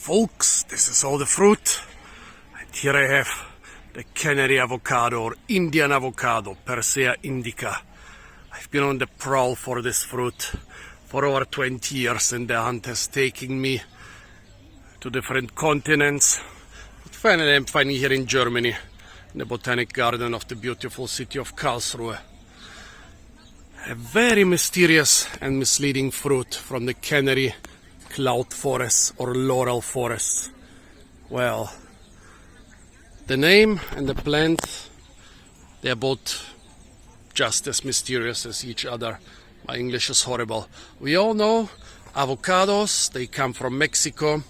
folks, this is all the fruit, and here I have the canary avocado or Indian avocado, Persea indica. I've been on the prowl for this fruit for over 20 years, and the hunt has taken me to different continents. But finally I'm finding here in Germany, in the botanic garden of the beautiful city of Karlsruhe, a very mysterious and misleading fruit from the canary cloud forest or laurel forest. Well, the name and the plant, they are both just as mysterious as each other. My English is horrible. We all know avocados, they come from Mexico.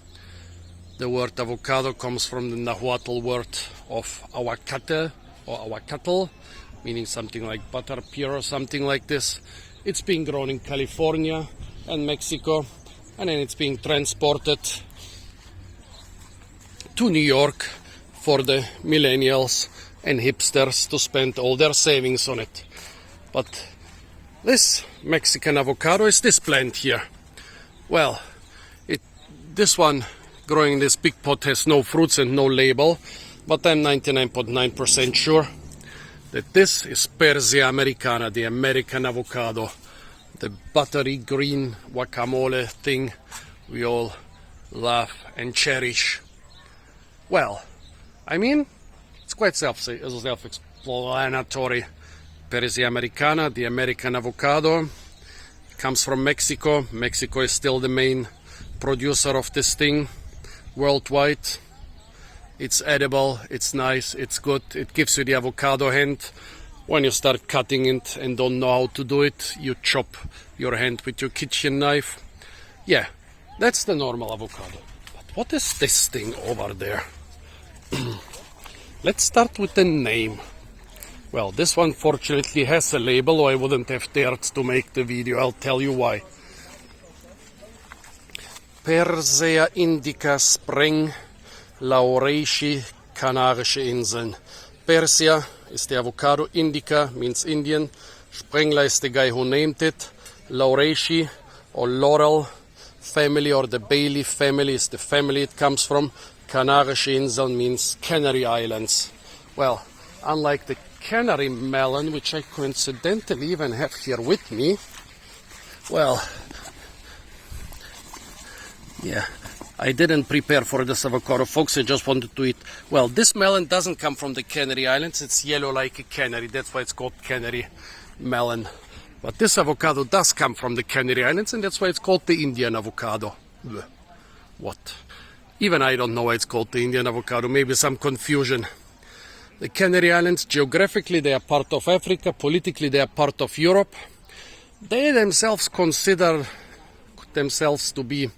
The word avocado comes from the Nahuatl word of aguacate or aguacatl, meaning something like butter pear or something like this. It's being grown in California and Mexico, and then it's being transported to New York for the millennials and hipsters to spend all their savings on it. But this Mexican avocado is this plant here. Well, this one growing in this big pot has no fruits and no label, but I'm 99.9% sure that this is Persea americana, the American avocado, the buttery green guacamole thing we all love and cherish. Well, I mean, it's quite self-explanatory. Persea americana, the American avocado, comes from Mexico. Mexico is still the main producer of this thing worldwide. It's edible, it's nice, it's good, it gives you the avocado hand. When you start cutting it and don't know how to do it, you chop your hand with your kitchen knife. Yeah, that's the normal avocado. But what is this thing over there? Let's start with the name. Well, this one fortunately has a label, or I wouldn't have dared to make the video. I'll tell you why. Persea indica Spreng, Laurel, Kanarische Inseln. Persea is the avocado, indica means Indian, Sprengler is the guy who named it, Laurel or Laurel family or the Bailey family is the family it comes from, Kanarische Inseln means Canary Islands. Well, unlike the canary melon, which I coincidentally even have here with me, well, yeah, I didn't prepare for this avocado, folks. I just wanted to eat. Well, this melon doesn't come from the Canary Islands. It's yellow like a canary. That's why it's called canary melon. But this avocado does come from the Canary Islands, and that's why it's called the Indian avocado. Blech. What? Even I don't know why it's called the Indian avocado. Maybe some confusion. The Canary Islands, geographically, they are part of Africa. Politically, they are part of Europe. They themselves consider themselves to be...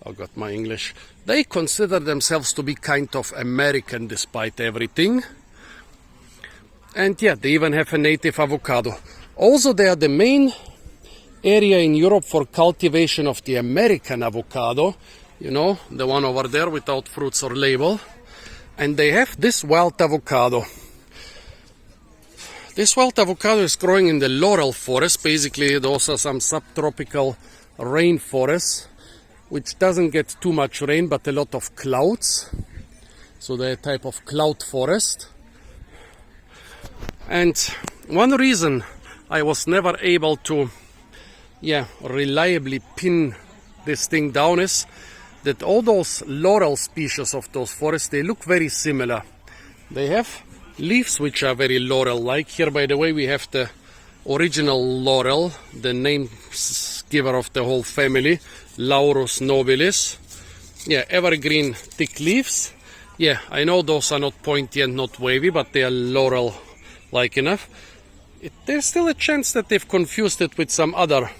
Oh God, my English. They consider themselves to be kind of American despite everything. And yeah, they even have a native avocado. Also, they are the main area in Europe for cultivation of the American avocado. You know, the one over there without fruits or label. And they have this wild avocado. This wild avocado is growing in the laurel forest. Basically, those are some subtropical rainforests, which doesn't get too much rain, but a lot of clouds. So they're a type of cloud forest. And one reason I was never able to, reliably pin this thing down is that all those laurel species of those forests, they look very similar. They have leaves which are very laurel-like. Here, by the way, we have the original laurel, the name giver of the whole family, Laurus nobilis. Yeah, evergreen thick leaves. Yeah, I know those are not pointy and not wavy, but they are laurel-like enough. There's still a chance that they've confused it with some other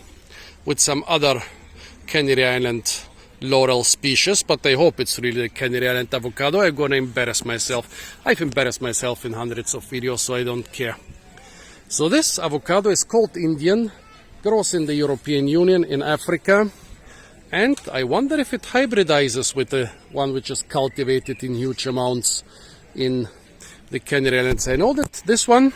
Canary Island laurel species, but I hope it's really the Canary Island avocado. I'm gonna embarrass myself. I've embarrassed myself in hundreds of videos, so I don't care. So this avocado is called Indian, grows in the European Union, in Africa, and I wonder if it hybridizes with the one which is cultivated in huge amounts in the Canary Islands. I know that this one,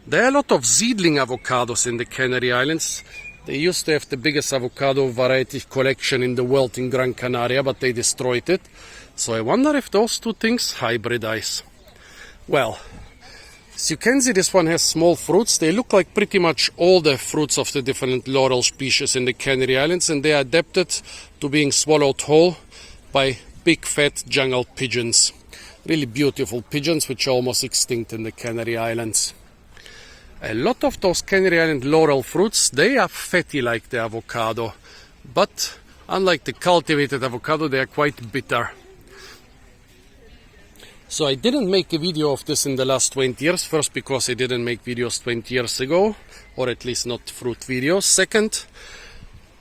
there are a lot of seedling avocados in the Canary Islands. They used to have the biggest avocado variety collection in the world in Gran Canaria, but they destroyed it. So I wonder if those two things hybridize. Well, as you can see, this one has small fruits. They look like pretty much all the fruits of the different Laurel species in the Canary Islands, and they are adapted to being swallowed whole by big fat jungle pigeons. Really beautiful pigeons which are almost extinct in the Canary Islands. A lot of those Canary Island Laurel fruits, they are fatty like the avocado, but unlike the cultivated avocado, they are quite bitter. So I didn't make a video of this in the last 20 years. First, because I didn't make videos 20 years ago, or at least not fruit videos. Second,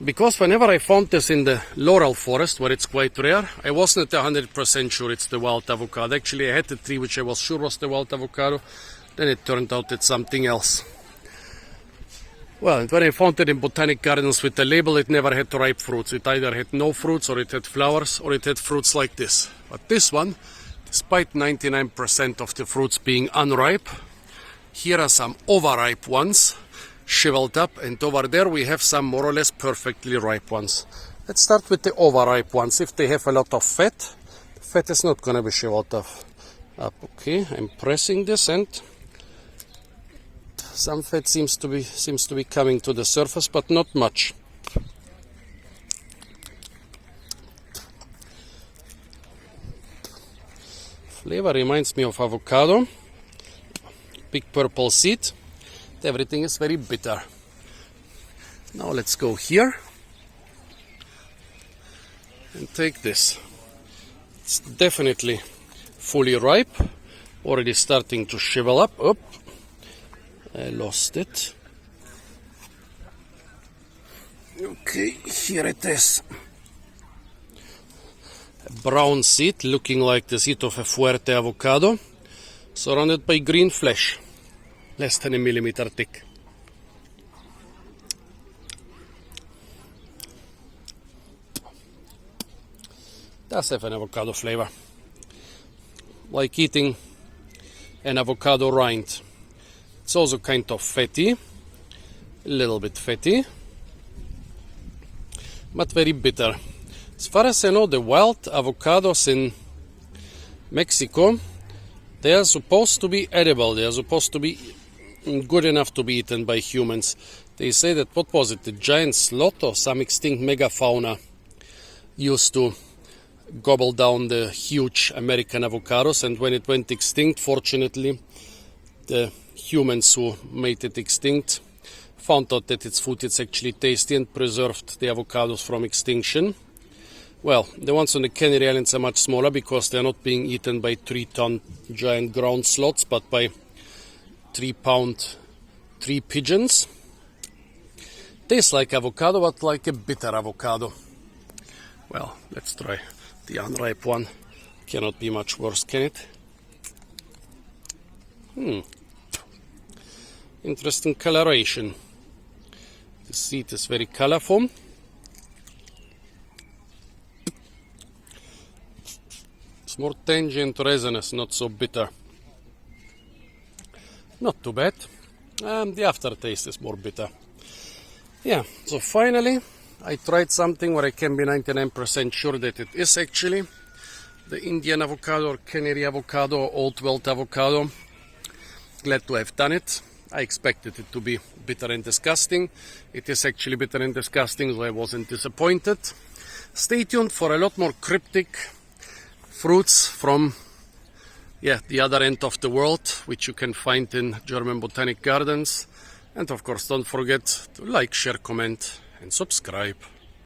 because whenever I found this in the Laurel forest, where it's quite rare, I wasn't 100% sure it's the wild avocado. Actually, I had a tree which I was sure was the wild avocado. Then it turned out it's something else. Well, and when I found it in botanic gardens with the label, it never had ripe fruits. It either had no fruits, or it had flowers, or it had fruits like this. But this one, despite 99% of the fruits being unripe, here are some overripe ones, shriveled up, and over there we have some more or less perfectly ripe ones. Let's start with the overripe ones. If they have a lot of fat, the fat is not going to be shriveled up. Okay, I'm pressing this, and some fat seems to be coming to the surface, but not much. Flavor reminds me of avocado. Big purple seed. Everything is very bitter. Now let's go here and take this. It's definitely fully ripe, already starting to shrivel up. Oh, I lost it. Okay, here it is. A brown seed, looking like the seed of a fuerte avocado, surrounded by green flesh, less than a millimeter thick. Does have an avocado flavor, like eating an avocado rind. It's also kind of fatty, a little bit fatty, but very bitter. As far as I know, the wild avocados in Mexico, they are supposed to be edible. They are supposed to be good enough to be eaten by humans. They say that, what was it, the giant sloth or some extinct megafauna used to gobble down the huge American avocados, and when it went extinct, fortunately, the humans who made it extinct found out that its food is actually tasty and preserved the avocados from extinction. Well, the ones on the Canary Islands are much smaller because they are not being eaten by 3-ton giant ground sloths, but by 3-pound tree pigeons. Tastes like avocado, but like a bitter avocado. Well, let's try the unripe one. Cannot be much worse, can it? Interesting coloration. The seed is very colorful. It's more tangy and resinous, not so bitter. Not too bad. The aftertaste is more bitter. Yeah, so finally I tried something where I can be 99% sure that it is actually the Indian avocado or Canary avocado or Old World avocado. Glad to have done it. I expected it to be bitter and disgusting. It is actually bitter and disgusting, so I wasn't disappointed. Stay tuned for a lot more cryptic fruits from the other end of the world, which you can find in German botanic gardens. And of course, don't forget to like, share, comment and subscribe.